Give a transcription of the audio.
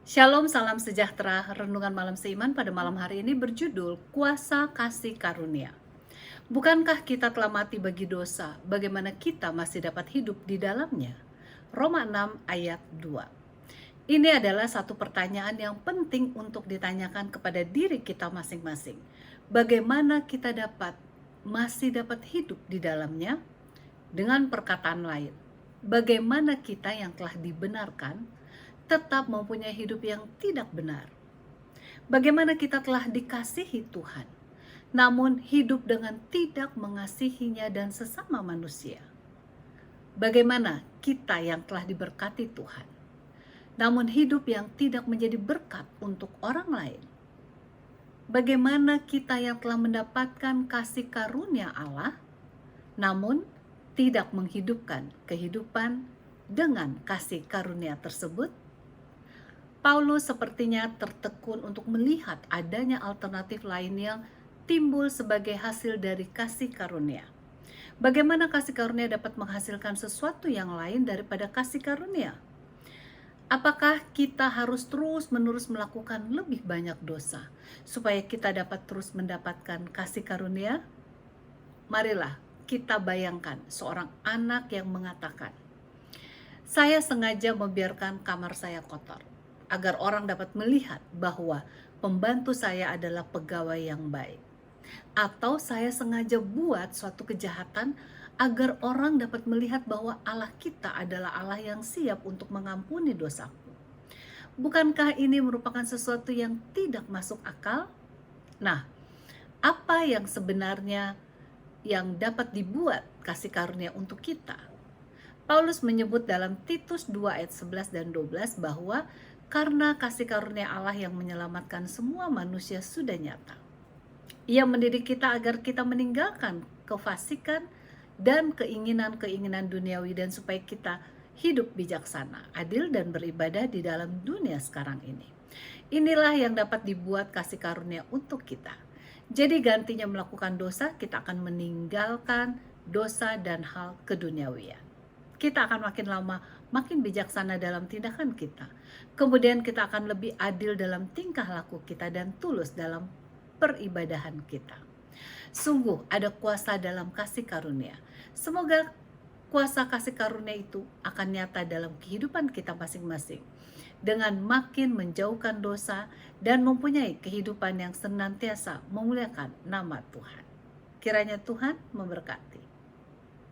Shalom, salam sejahtera. Renungan malam seiman pada malam hari ini berjudul Kuasa Kasih Karunia. Bukankah kita telah mati bagi dosa? Bagaimana kita masih dapat hidup di dalamnya? Roma 6 ayat 2. Ini adalah satu pertanyaan yang penting untuk ditanyakan kepada diri kita masing-masing. Bagaimana kita masih dapat hidup di dalamnya? Dengan perkataan lain, bagaimana kita yang telah dibenarkan tetap mempunyai hidup yang tidak benar? Bagaimana kita telah dikasihi Tuhan, namun hidup dengan tidak mengasihinya dan sesama manusia? Bagaimana kita yang telah diberkati Tuhan, namun hidup yang tidak menjadi berkat untuk orang lain? Bagaimana kita yang telah mendapatkan kasih karunia Allah, namun tidak menghidupkan kehidupan dengan kasih karunia tersebut? Paulus sepertinya tertekun untuk melihat adanya alternatif lain yang timbul sebagai hasil dari kasih karunia. Bagaimana kasih karunia dapat menghasilkan sesuatu yang lain daripada kasih karunia? Apakah kita harus terus-menerus melakukan lebih banyak dosa supaya kita dapat terus mendapatkan kasih karunia? Marilah kita bayangkan seorang anak yang mengatakan, "Saya sengaja membiarkan kamar saya kotor agar orang dapat melihat bahwa pembantu saya adalah pegawai yang baik." Atau saya sengaja buat suatu kejahatan agar orang dapat melihat bahwa Allah kita adalah Allah yang siap untuk mengampuni dosaku. Bukankah ini merupakan sesuatu yang tidak masuk akal? Nah, apa yang sebenarnya yang dapat dibuat kasih karunia untuk kita? Paulus menyebut dalam Titus 2 ayat 11 dan 12 bahwa karena kasih karunia Allah yang menyelamatkan semua manusia sudah nyata. Ia mendidik kita agar kita meninggalkan kefasikan dan keinginan-keinginan duniawi, dan supaya kita hidup bijaksana, adil, dan beribadah di dalam dunia sekarang ini. Inilah yang dapat dibuat kasih karunia untuk kita. Jadi gantinya melakukan dosa, kita akan meninggalkan dosa dan hal keduniawian. Kita akan makin lama makin bijaksana dalam tindakan kita. Kemudian kita akan lebih adil dalam tingkah laku kita dan tulus dalam peribadahan kita. Sungguh ada kuasa dalam kasih karunia. Semoga kuasa kasih karunia itu akan nyata dalam kehidupan kita masing-masing, dengan makin menjauhkan dosa dan mempunyai kehidupan yang senantiasa memuliakan nama Tuhan. Kiranya Tuhan memberkati.